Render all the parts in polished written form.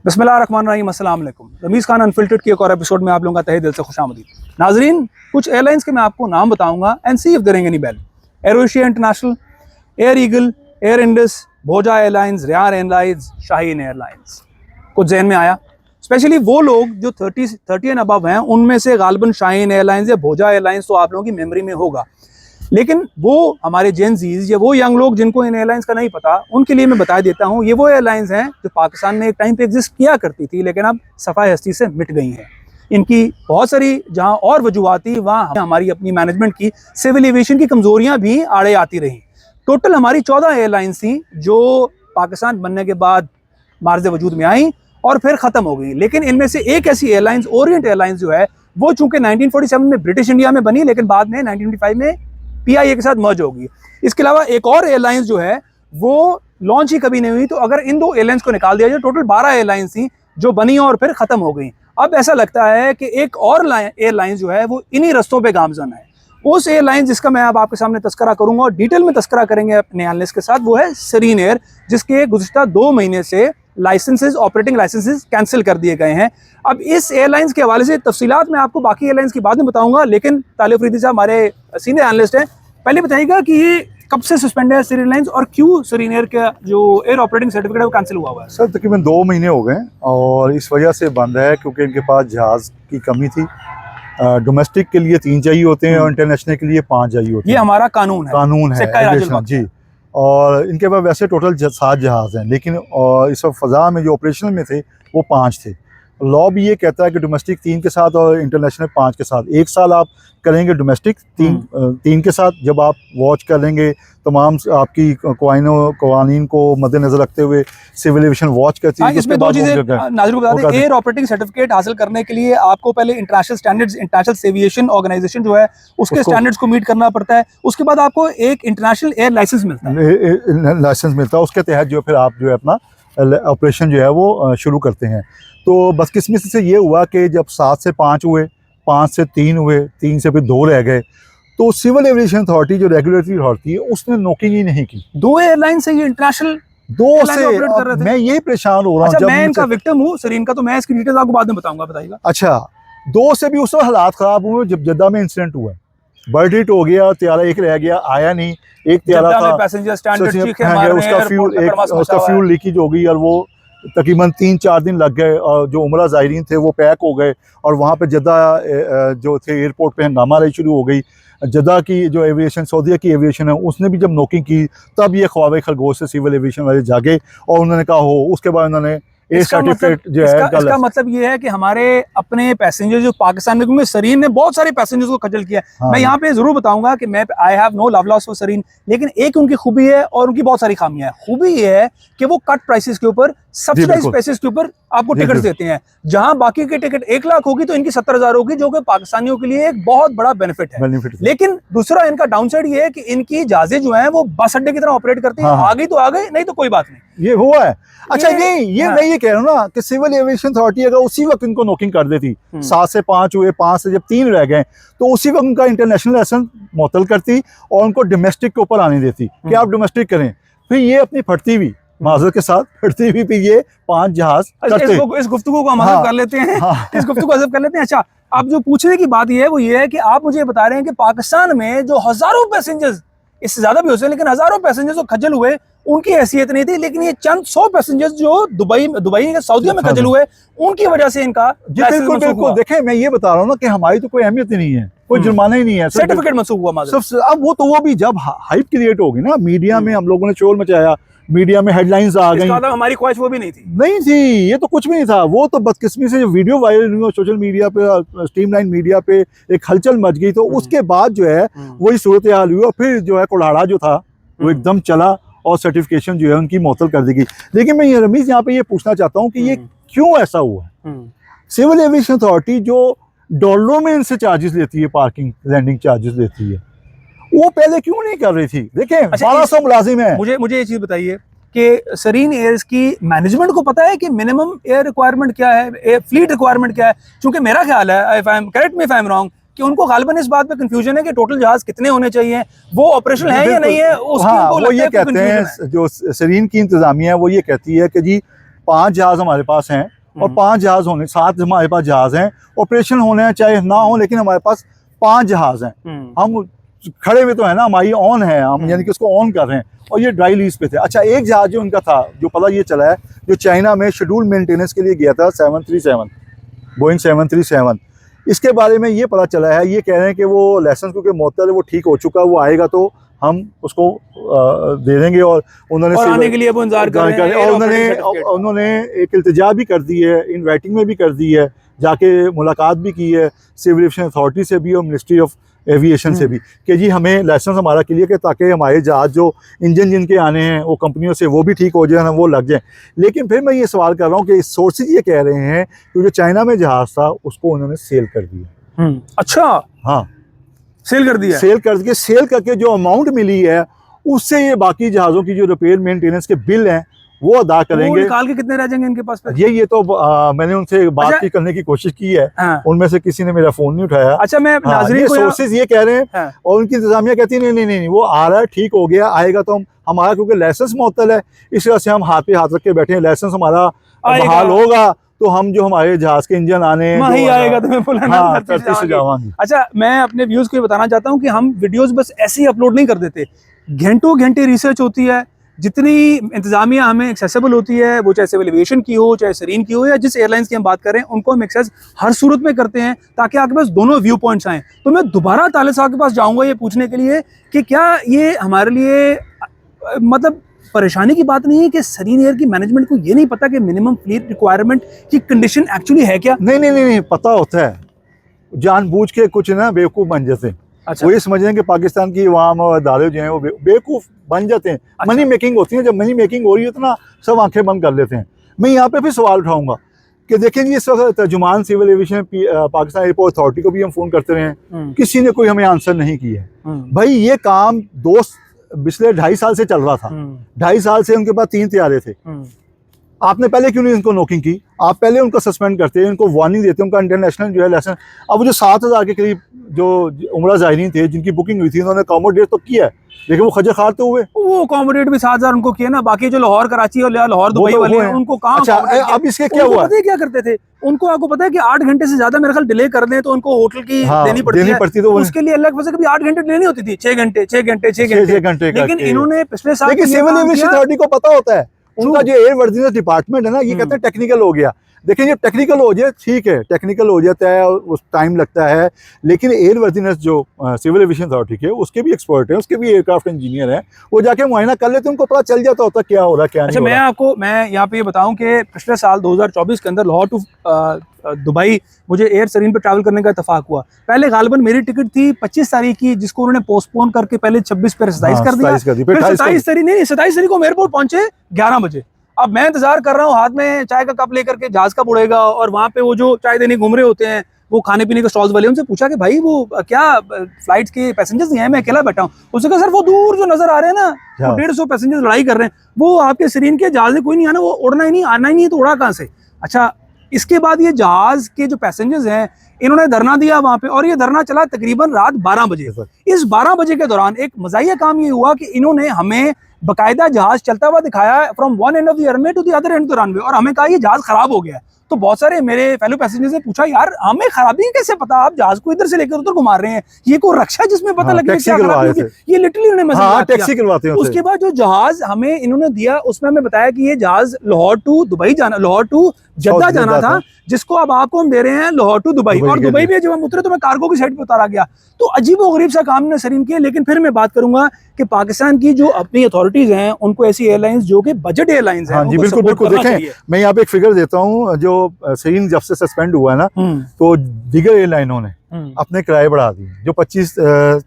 बिस्मिल्लाहिर्रहमानिर्रहीम, अस्सलाम वालेकुम। रमीज़ खान अनफिल्टर्ड की एक और एपिसोड में आप लोगों का तहे दिल से खुशामदीद। नाजरीन, कुछ एयरलाइंस के मैं आपको नाम बताऊंगा and see if they ring any bell. Aero Asia International, Air Eagle, Air Indus, Bhoja Airlines, Rayyan Airlines, Shaheen Airlines. कुछ जहन में आया? स्पेशली वो लोग जो 30 एंड अबव हैं, उनमें से गालिबन शाहीन एयरलाइंस या भोजा एयरलाइंस तो आप लोगों की मेमोरी में होगा, लेकिन वो हमारे जेनजीज या वो यंग लोग जिनको इन एयरलाइंस का नहीं पता, उनके लिए मैं बता देता हूँ। ये वो एयरलाइंस हैं जो पाकिस्तान में एक टाइम पे एग्जिस्ट किया करती थी, लेकिन अब सफाई हस्ती से मिट गई हैं। इनकी बहुत सारी जहाँ और वजूहत थी, वहाँ हमारी अपनी मैनेजमेंट की, सिविल एविएशन की कमजोरियाँ भी आड़े आती रहीं। टोटल हमारी 14 एयरलाइंस थी जो पाकिस्तान बनने के बाद मार्ज वजूद में आई और फिर ख़त्म हो गई। लेकिन इनमें से एक ऐसी एयरलाइंस, ओरिएंट एयरलाइंस जो है, वो चूंकि 1947 में ब्रिटिश इंडिया में बनी, लेकिन बाद में 1995 में PIA के साथ मर्ज होगी। इसके अलावा एक और एयरलाइंस जो है वो लॉन्च ही कभी नहीं हुई। तो अगर इन दो एयरलाइंस को निकाल दिया जाए, टोटल 12 एयरलाइंस थी जो बनी और फिर खत्म हो गई। अब ऐसा लगता है कि एक और एयरलाइंस जो है वो इन्हीं रस्तों पे गामजन है। उस एयरलाइन जिसका मैं अब आपके सामने तस्करा करूंगा और डिटेल में तस्करा करेंगे अपने एनालिस्ट के साथ, वो है सरीन एयर, जिसके गुज़िश्ता 2 महीने से लाइसेंसेज, ऑपरेटिंग लाइसेंसेज कैंसिल कर दिए गए हैं। अब इस एयरलाइंस के हवाले से तफसीलात मैं आपको बाकी एयरलाइंस की बाद में बताऊंगा, लेकिन तालिब अफरीदी साहब हमारे सीनियर एनालिस्ट हैं। पहले बताइएगा कि ये कब से सस्पेंड है सरीन एयरलाइंस और क्यों सरीन एयर का जो एयर ऑपरेटिंग सर्टिफिकेट है वो कैंसिल हुआ हुआ है? सर तकरीबन 2 महीने हो गए और इस वजह से बंद है क्योंकि इनके पास जहाज़ की कमी थी। डोमेस्टिक के लिए 3 चाहिए होते हैं और इंटरनेशनल के लिए 5 चाहिए होते हैं। ये हमारा कानून है एविएशन जी। और इनके पास वैसे टोटल 7 जहाज़ हैं, लेकिन इस वक्त फ़ज़ा में जो ऑपरेशनल में थे वो 5 थे। लॉ भी ये कहता है कि डोमेस्टिक 3 के साथ और इंटरनेशनल 5 के साथ। 1 साल आप करेंगे डोमेस्टिक 3 के साथ, जब आप वॉच कर लेंगे तमाम आपकी कवानीन को मद्देनजर रखते हुए सिविल एविएशन वॉच करती है। इसमें 2 चीजें नाज़रीन को बता दें। एयर ऑपरेटिंग सर्टिफिकेट हासिल करने के लिए आपको पहले international standards, international aviation organisation जो है उसके स्टैंडर्ड्स को मीट करना पड़ता है। उसके बाद आपको एक इंटरनेशनल एयर लाइसेंस मिलता है। उसके तहत जो फिर आप जो है अपना ऑपरेशन जो है वो शुरू करते हैं। तो बदकिस्मती से ये हुआ कि जब 7 से 5 हुए, 5 से 3 हुए, 3 से फिर 2 रह गए, तो सिविल एविएशन अथॉरिटी जो रेगुलेटरी अथॉरिटी है उसने नोटिंग ही नहीं की। 2 एयरलाइन से ये इंटरनेशल 2 से मैं यही परेशान हो रहा हूँ। अच्छा, मैं इनका विक्टिम हूँ सरीन का, तो मैं इसकी डिटेल्स आपको बाद में बताऊंगा, बताइएगा। अच्छा, 2 से भी उस वक्त हालात ख़राब हुए जब जद्दा में इंसिडेंट हुआ। बर्ड हिट हो गया, त्यारा एक रह गया, आया नहीं। एक त्यारा था, पैसेंजर स्टैंडर्ड उसका फ्यूल लीकेज हो गई और वो तकरीबन 3-4 दिन लग गए और जो उमरा ज़ायरीन थे वो पैक हो गए और वहाँ पे जद्दा जो थे एयरपोर्ट पे हंगामा रही शुरू हो गई। जद्दा की जो एविएशन, सऊदीया की एविएशन है, उसने भी जब नोकिंग की तब ये ख्वाब खरगोश से सिविल एविएशन वाले जागे और उन्होंने कहा हो, उसके बाद उन्होंने सर्टिफिकेट जो है। इसका मतलब ये है कि हमारे अपने पैसेंजर जो पाकिस्तान में, क्योंकि सरीन ने बहुत सारे पैसेंजर्स को खजल किया। मैं यहाँ पे जरूर बताऊंगा कि मैं I have no love loss for Sareen, लेकिन एक उनकी खूबी है और उनकी बहुत सारी खामियां है। खूबी ये है कि वो कट प्राइसेस के ऊपर, सब्सिडाइज प्राइसेस के ऊपर आपको टिकट देते हैं। जहां बाकी के टिकट 1 लाख होगी तो इनकी 70,000 होगी, जो कि पाकिस्तानियों के लिए एक बहुत बड़ा बेनिफिट है। लेकिन दूसरा इनका डाउनसाइड ये है कि इनकी जहाजें जो है वो बस अड्डे की तरह ऑपरेट करती है। आ गई तो आ गई, नहीं तो कोई बात नहीं। ये हुआ है। अच्छा, ये मैं ये कह रहा हूँ ना कि सिविल एविएशन अथॉरिटी अगर उसी वक्त इनको नोकिंग कर देती, 7 से 5 हुए, 5 से जब 3 रह गए, तो उसी वक्त उनका इंटरनेशनल लाइसेंस मुअत्तल करती और उनको डोमेस्टिक के ऊपर आने देती कि आप डोमेस्टिक करें। फिर ये अपनी फटती हुई माजरत के साथ फटती हुई फिर ये 5 जहाज करते। इस गुफ्तगू को हम हज़फ कर लेते हैं। इस गुफ्तगू को हज़फ कर लेते हैं। अच्छा, आप जो पूछने की बात ये है वो ये है कि आप मुझे बता रहे हैं कि पाकिस्तान में जो हजारों पैसेंजर्स, इससे ज्यादा भी हो सकते हैं, लेकिन हजारों पैसेंजर्स जो खजल हुए उनकी हैसियत नहीं थी, लेकिन ये चंद 100 पैसेंजर्स जो दुबई सऊदीया में खजल हुए, उनकी वजह से इनका बिल्कुल। देखें, मैं ये बता रहा हूँ ना कि हमारी तो कोई अहमियत ही नहीं है, कोई जुर्माना ही नहीं है, सर्टिफिकेट मनसूख हुआ। अब वो भी जब हाइप क्रिएट होगी ना, मीडिया में हम लोगों ने शोर मचाया, मीडिया में हेडलाइंस आ गई। हमारी ख्वाहिश वो भी नहीं थी, ये तो कुछ भी नहीं था। वो तो बदकिस्मती से जो वीडियो वायरल हुई सोशल मीडिया पे, स्ट्रीमलाइन मीडिया पे एक हलचल मच गई, तो उसके बाद जो है वही सूरत हाल हुई और फिर जो है कुल्हाड़ा जो था वो एकदम चला और सर्टिफिकेशन जो है उनकी मुअत्तल कर दी गई। लेकिन मैं रमीज यहाँ पे ये पूछना चाहता हूँ कि ये क्यों ऐसा हुआ? सिविल एविएशन अथॉरिटी जो डॉलरों में इनसे चार्जेस लेती है, पार्किंग लैंडिंग चार्जेस लेती है, वो पहले क्यों नहीं कर रही थी? देखें, 1200 मुलाजिम है। मुझे ये चीज बताइए कि सरीन एयर्स की मैनेजमेंट को पता है कि मिनिमम एयर रिक्वायरमेंट क्या है, फ्लीट रिक्वायरमेंट क्या है? क्योंकि मेरा ख्याल है, correct me if I am wrong, कि उनको गालिबन इस बात पे कंफ्यूजन है कि टोटल जहाज कितने होने चाहिए, वो ऑपरेशनल है या नहीं है। वो ये कहते हैं, जो सरीन की इंतजामिया है वो ये कहती है कि जी 5 जहाज हमारे पास हैं और 5 जहाज होने, 7 हमारे पास जहाज हैं, ऑपरेशन होने हैं चाहे ना हो, लेकिन हमारे पास 5 जहाज हैं। हम खड़े हुए तो है ना, हमारी ऑन है, हम यानी कि उसको ऑन कर रहे हैं, और ये ड्राई लीज पे थे। अच्छा, एक जहाज जो उनका था, जो पता ये चला है, जो चाइना में शेड्यूल मेंटेनेंस के लिए गया था, 737 बोइंग 737, इसके बारे में ये पता चला है, ये कह रहे हैं कि वो लाइसेंस क्योंकि मुअत्तल है, वो ठीक हो चुका, वो आएगा तो हम उसको दे देंगे। और उन्होंने और आने के लिए वो इंतजार कर रहे हैं, और उन्होंने एक इल्तिजा भी कर दी है, इन राइटिंग में भी कर दी है, जाके मुलाकात भी की है सिविल एविएशन अथॉरिटी से भी और मिनिस्ट्री ऑफ एविएशन से भी, कि जी हमें लाइसेंस हमारा क्लियर है, ताकि हमारे जहाज जो इंजन जिनके आने हैं वो कंपनियों से वो भी ठीक हो जाए, वो लग जाए। लेकिन फिर मैं ये सवाल कर रहा हूँ कि सोर्सेज ये कह रहे हैं कि जो चाइना में जहाज था उसको उन्होंने सेल कर दिया। अच्छा, हाँ, सेल कर दिया। सेल करके जो अमाउंट मिली है उससे ये बाकी जहाज़ों की जो रिपेयर मेंटेनेंस के बिल हैं वो अदा करेंगे। वो निकाल के कितने रह जाएंगे इनके पास पे? ये तो मैंने उनसे बात की करने की कोशिश की है, उनमें से किसी ने मेरा फोन नहीं उठाया। अच्छा, मैं नाज़रीन को सोर्सेज ये कह रहे हैं और उनकी इंतजामिया कहती है नहीं, वो आ रहा है, ठीक हो गया, आएगा तो हमारा क्योंकि लाइसेंस मुअत्तल है, इस वजह से हम हाथ पे हाथ रख के बैठे हैं। लाइसेंस हमारा बहाल होगा तो हम जो हमारे जहाज के इंजन आने आएगा तो मैं बुलाना। अच्छा, मैं अपने व्यूज को बताना चाहता हूँ कि हम वीडियोस बस ऐसे ही अपलोड नहीं कर देते, घंटों घंटे रिसर्च होती है, जितनी इंतजामिया हमें एक्सेसिबल होती है, वो चाहे सिविल एविएशन की हो, चाहे सरीन की हो, या जिस एयरलाइंस की हम बात कर रहे हैं, उनको हम एक्सेस हर सूरत में करते हैं ताकि आपके पास दोनों व्यू पॉइंट्स आएँ। तो मैं दोबारा ताले साहब के पास जाऊँगा ये पूछने के लिए कि क्या ये हमारे लिए मतलब परेशानी की बात नहीं है कि सरीन एयर की मैनेजमेंट को ये नहीं पता कि मिनिमम फ्लीट रिक्वायरमेंट की कंडीशन एक्चुअली है क्या? नहीं, पता होता है, जानबूझ के कुछ ना बेवकूफ़ बन जाते हैं। अच्छा। वो ये समझ रहे हैं कि पाकिस्तान की अवाम और अदालत जो हैं वो बेवकूफ़ बन जाते हैं। अच्छा। मनी मेकिंग होती है, जब मनी मेकिंग हो रही है तो ना सब आंखें बंद कर लेते हैं। मैं यहाँ पे फिर सवाल उठाऊंगा कि देखें जी, इस वक्त तर्जुमान civil aviation Pakistan airport authority को भी हम फ़ोन करते रहे हैं, किसी ने कोई हमें आंसर नहीं किया है। भाई ये काम पिछले 2.5 साल से चल रहा था, 2.5 साल से उनके पास 3 तैयारे थे। आपने पहले क्यों नहीं इनको नोकिंग की? आप पहले उनको सस्पेंड करते, इनको वार्निंग देते, उनका इंटरनेशनल जो है लाइसेंस। अब वो जो 7,000 के करीब जो उम्रा ज़ायरीन थे जिनकी बुकिंग हुई थी, उन्होंने अकोमोडेट तो किया है, लेकिन वो खजर खार तो हुए। वो अकोमोडेट भी 7,000 उनको किया ना, बाकी जो लाहौर कराची और लाहौर दुबई वाले हैं उनको कहाँ? अच्छा, अब इसके क्या हुआ? पता है क्या करते थे उनको? आपको पता है कि 8 घंटे से ज्यादा मेरे ख्याल डिले कर दें तो उनको होटल की देनी पड़ती है, तो उसके लिए अलग वजह कभी 8 घंटे डिले नहीं होती थी, 6 घंटे। लेकिन इन्होंने पिछले साल सिविल एविएशन अथॉरिटी को पता होता है, उनका जो एयर वर्दीनेस डिपार्टमेंट है ना, ये कहते हैं टेक्निकल हो गया। देखिए, जब टेक्निकल हो जाए ठीक है, टेक्निकल हो जाता है, उस टाइम लगता है, लेकिन एयर वर्दीनेस जो सिविल एविएशन अथॉरिटी के, उसके भी एक्सपर्ट हैं, उसके भी एयरक्राफ्ट इंजीनियर हैं, वो जाके मुआयना कर लेते हैं, उनको पता चल जाता होता क्या हो रहा है क्या नहीं हो रहा। अच्छा, मैं यहाँ पे ये बताऊँ कि पिछले साल 2024 के अंदर लाहौर टू दुबई मुझे एयर सरीन पर ट्रैवल करने का इत्तेफाक हुआ। पहले गालिबन मेरी टिकट थी 25 तारीख की, जिसको उन्होंने पोस्टपोन करके पहले 26 पे 27 कर दिया, फिर 27 तारीख को हम एयरपोर्ट पहुंचे 11 बजे। अब मैं इंतजार कर रहा हूँ, हाथ में चाय का कप लेकर के, जहाज कब उड़ेगा, और वहाँ पे वो जो चाय देने घूम रहे होते हैं वो खाने पीने के स्टॉल्स वाले, उनसे पूछा कि भाई वो क्या फ्लाइट्स के पैसेंजर्स नहीं है, मैं अकेला बैठा हूँ। उसने कहा सर वो दूर जो नजर आ रहे हैं ना, 150 पैसेंजर्स लड़ाई कर रहे हैं, वो आपके सरीन के जहाज में कोई नहीं आना, वो उड़ना ही नहीं, आना ही नहीं है, तो उड़ा कहाँ से? अच्छा, इसके बाद ये जहाज के जो पैसेंजर्स हैं इन्होंने धरना दिया वहां पे, और ये धरना चला तकरीबन रात 12 बजे। इस 12 बजे के दौरान एक मज़ाहिया काम ये हुआ कि इन्होंने हमें बकायदा जहाज चलता हुआ दिखाया from one end of the runway to the other end of the runway, और हमें कहा ये जहाज खराब हो गया है। तो बहुत सारे मेरे फेलो पैसेंजर्स ने पूछा यार हमें खराबी कैसे पता, आप जहाज को इधर से लेकर उधर घुमा रहे हैं, ये कोई रक्षा जिसमें पता लगे क्या खराबी, ये लिटरली उन्होंने टैक्सी करवाते हैं। उसके बाद जो जहाज हमें इन्होंने दिया उसमें हमें बताया कि ये जहाज लाहौर टू दुबई जाना, लाहौर टू जद्दा जाना था, जिसको अब आपको हम दे रहे हैं लाहौर टू दुबई, और दुबई में जब हम उतरे तो मैं कार्गो की साइड पे उतारा गया। तो अजीब व गरीब सा काम ने सरीन किया। लेकिन फिर मैं बात करूंगा कि पाकिस्तान की जो अपनी अथॉरिटीज हैं उनको ऐसी एयरलाइंस जो कि बजट एयरलाइंस हैं, जी बिल्कुल देखें, मैं यहाँ पे एक फिगर देता हूँ, जो सरीन जब से सस्पेंड हुआ है ना, तो दीगर एयरलाइनों ने अपने किराए बढ़ा दिए। जो 25,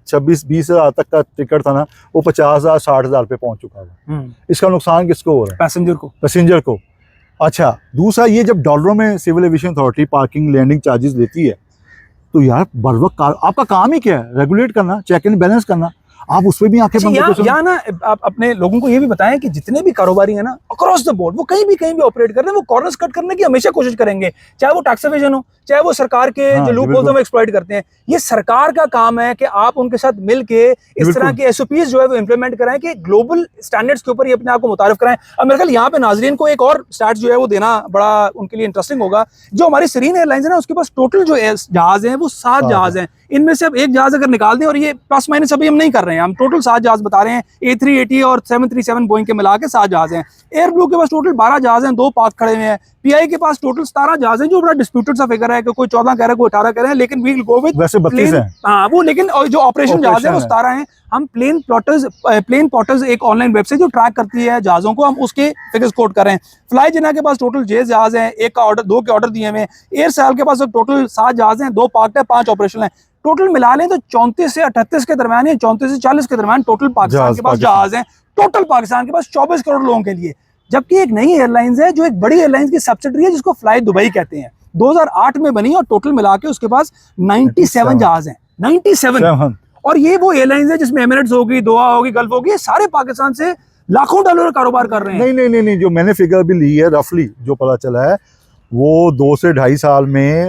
26, 20 हज़ार तक का टिकट था ना, वो 50,000, 60,000 पे पहुंच चुका है। इसका नुकसान किसको हो रहा है? पैसेंजर को। अच्छा, दूसरा ये जब डॉलरों में civil aviation authority parking landing charges लेती है, तो यार बर वक्त आपका काम ही क्या है? रेगुलेट करना, चेक एंड बैलेंस करना। आप उस पर भी आंखें बंद करके या ना आप अपने लोगों को ये भी बताएं कि जितने भी कारोबारी हैं ना अक्रॉस द बोर्ड, वो कहीं भी ऑपरेट कर रहे हैं, वो कॉर्नर्स कट करने की हमेशा कोशिश करेंगे, चाहे वो टैक्स एवेजन हो, चाहे वो सरकार के हाँ, जो लूपहोल्स हैं वो एक्सप्लॉइट करते हैं। ये सरकार का काम है कि आप उनके साथ मिलके इस तरह के एसओपीज जो है वो इंप्लीमेंट कराएं कि ग्लोबल स्टैंडर्ड्स के ऊपर ये अपने आप को मुतारिफ कराएं। अब मेरे ख्याल यहाँ पे नाजरीन को एक और स्टैट जो है वो देना बड़ा उनके लिए इंटरेस्टिंग होगा। जो हमारी सीरीन एयरलाइंस है ना, उसके पास टोटल जो जहाज हैं वो 7 जहाज हैं। इनमें से अब एक जहाज अगर निकाल दें, और ये प्लस माइनस अभी हम नहीं कर रहे हैं, हम टोटल 7 जहाज बता रहे हैं, A380 और 737 बोइंग के मिला के 7 जहाज हैं। एयर ब्लू के पास टोटल 12 जहाज हैं, 2 पाक खड़े हुए हैं। पीआई के पास टोटल 17 जहाज हैं, जो बड़ा डिस्प्यूटेड सा फिगर है कि कोई 14 कह रहा है, कोई 18 कह रहे हैं, लेकिन वी विल गो विद वैसे 32 हैं। हाँ वो, लेकिन जो ऑपरेशन जहाज है वो 17 हैं। हम प्लेन पॉटर्स एक ऑनलाइन वेबसाइट जो ट्रैक करती है जहाजों को, हम उसके फिगर्स कोट कर रहे हैं। फ्लाई जिना के पास टोटल 6 जहाज हैं, 1 का ऑर्डर 2 के ऑर्डर दिए हुए हैं। एयर साल के पास टोटल 7 जहाज हैं, 2 पार्क है, 5 ऑपरेशन है। टोटल मिला लें तो 34 से 38 के दरमियान, 34 से 40 के दरमियान टोटल पाकिस्तान के पास जहाज हैं। टोटल पाकिस्तान के पास 24 करोड़ लोगों के लिए। जबकि एक नई एयरलाइंस है जो एक बड़ी एयरलाइंस की सब्सिडरी है, जिसको फ्लाई दुबई कहते हैं, 2008 में बनी, और टोटल मिला के उसके पास 97 जहाज हैं। 97। और ये वो एयरलाइंस है जिसमें एमिरेट्स होगी, दोहा होगी, गल्फ होगी, ये सारे पाकिस्तान से लाखों डॉलर का कारोबार कर रहे हैं। नहीं, जो मैंने फिगर भी ली है, रफली जो पता चला है, वो 2 से 2.5 साल में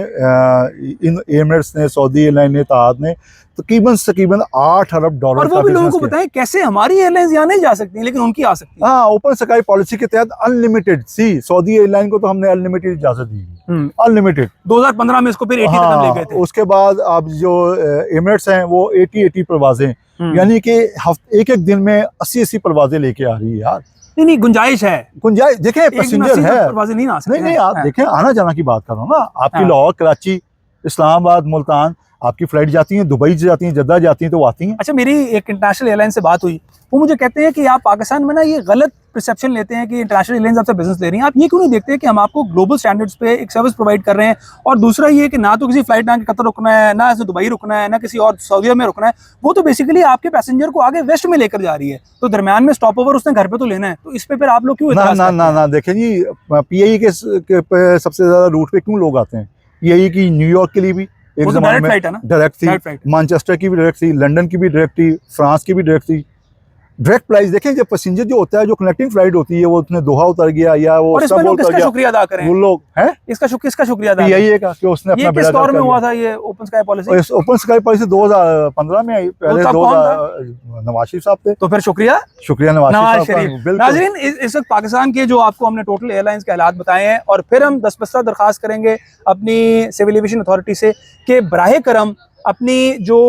इन एमिरेट्स ने, सऊदी एयरलाइन ने, इत्तेहाद ने तकरीबन 8 अरब डॉलर। और वो भी लोगों को बताएं कैसे हमारी एयरलाइंस यहाँ नहीं जा सकती लेकिन उनकी आ सकती है। हाँ, ओपन स्काई पॉलिसी के तहत अनलिमिटेड। सऊदी एयरलाइन को तो हमने अनलिमिटेड इजाजत दी, अनलिमिटेड। 2015 में इसको फिर 80 हाँ, ले गए थे। उसके बाद अब जो एमिरेट्स हैं वो 80 परवाजें, यानी कि एक दिन में 80 परवाजें लेके आ रही है यार। नहीं, गुंजाइश है, गुंजाइश। देखें, पैसेंजर है, परवाजें नहीं आ सकती। नहीं, आप देखें, आना जाना की बात कर रहा हूँ ना। आपकी लाहौर, कराची, इस्लामाबाद, मुल्तान, आपकी फ्लाइट जाती हैं, दुबई जाती हैं, जद्दा जाती हैं, तो आती हैं। अच्छा, मेरी एक इंटरनेशनल एयरलाइन से बात हुई, वो मुझे कहते हैं कि आप पाकिस्तान में ना ये गलत परसेप्शन लेते हैं कि इंटरनेशनल एयरलाइंस आपसे बिजनेस ले रही हैं। आप ये क्यों नहीं देखते कि हम आपको ग्लोबल स्टैंडर्ड्स पे एक सर्विस प्रोवाइड कर रहे हैं। और दूसरा ये कि ना तो किसी फ्लाइट ना कतर रुकना है, ना ऐसे दुबई रुकना है, ना किसी और सऊदीया में रुकना है। वो तो बेसिकली आपके पैसेंजर को आगे वेस्ट में लेकर जा रही है, तो दरमियान में स्टॉप ओवर उसने घर पे तो लेना है। तो इस पे फिर आप लोग क्यों इतराज करते हैं? ना, देखें जी, पीआई के सबसे ज्यादा रूट पे क्यों लोग आते हैं? पीआई की न्यूयॉर्क के लिए भी एक ज़माने में डायरेक्ट थी, मैनचेस्टर की भी डायरेक्ट थी, लंदन की भी डायरेक्ट थी, फ्रांस की भी डायरेक्ट थी। डायरेक्ट फ्लाइट देखें, जब पैसेंजर जो होता है, जो कनेक्टिंग फ्लाइट होती है, वो उसने दोहा उतर गया या वो इस्तांबुल उतर गया, शुक्रिया अदा करें, वो लोग हैं इसका शुक्रिया अदा पीआईए का कि उसने अपना बेड़ा गर्क में हुआ था। ये open sky policy, open sky policy 2015 में आई। पहले 2000 नवाज शरीफ साहब थे, तो फिर शुक्रिया नवाज शरीफ। नाज़रीन, इस वक्त पाकिस्तान के जो आपको हमने टोटल एयरलाइंस के हालात बताए हैं, और फिर हम दस्तबस्ता दरखास्त करेंगे अपनी सिविल एविएशन अथॉरिटी से कि बराह करम अपनी जो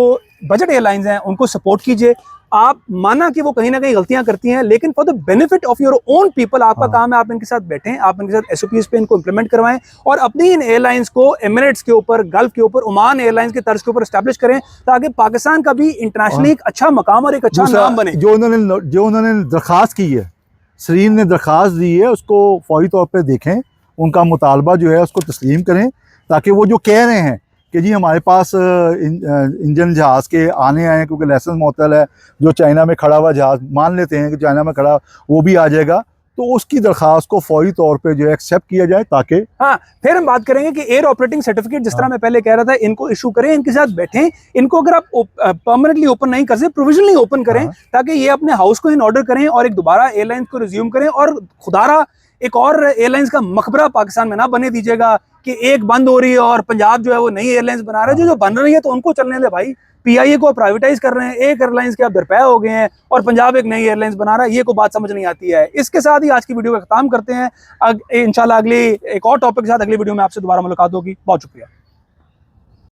बजट एयरलाइंस हैं उनको सपोर्ट कीजिए। आप माना कि वो कहीं ना कहीं गलतियां करती हैं, लेकिन for the benefit of your own people आपका काम है आप इनके साथ बैठें, आप इनके साथ एसओपीज पे इनको इंप्लीमेंट करवाएं, और अपनी इन एयरलाइंस को एमिरेट्स के ऊपर, गल्फ के ऊपर, ओमान एयरलाइंस के तर्ज के ऊपर एस्टैब्लिश करें, ताकि पाकिस्तान का भी इंटरनेशनली एक अच्छा मकाम और एक अच्छा नाम बने। जो उन्होंने दरखास्त की है, सरीन ने दरखास्त दी है, उसको फौरी तौर पर देखें, उनका मुतालबा जो है उसको तस्लीम करें, ताकि वो जो कह रहे हैं कि जी हमारे पास इंजन जहाज के आने आए हैं, क्योंकि लाइसेंस मुअत्तल है, जो चाइना में खड़ा हुआ जहाज मान लेते हैं कि चाइना में खड़ा वो भी आ जाएगा, तो उसकी दरखास्त को फौरी तौर पे जो है एक्सेप्ट किया जाए, ताकि हाँ, फिर हम बात करेंगे कि एयर ऑपरेटिंग सर्टिफिकेट, जिस तरह मैं पहले कह रहा था, इनको इशू करें, इनके साथ बैठें, इनको अगर आप परमानेंटली ओपन नहीं कर सकते, प्रोविजनली ओपन करें, ताकि ये अपने हाउस को इन ऑर्डर करें और एक दोबारा एयरलाइंस को रिज्यूम करें, और खुदारा एक और एयरलाइंस का मकबरा पाकिस्तान में ना बने दीजिएगा कि एक बंद हो रही है और पंजाब जो है वो नई एयरलाइंस बना रहा है। जो बन रही है तो उनको चलने दे भाई। पीआईए को प्राइवेटाइज कर रहे हैं, एक एयरलाइंस के आप दरपया हो गए हैं, और पंजाब एक नई एयरलाइंस बना रहा है, ये को बात समझ नहीं आती है। इसके साथ ही आज की वीडियो का खत्म करते हैं। इंशाल्लाह अगली एक और टॉपिक के साथ अगली वीडियो में आपसे दोबारा मुलाकात होगी। बहुत शुक्रिया।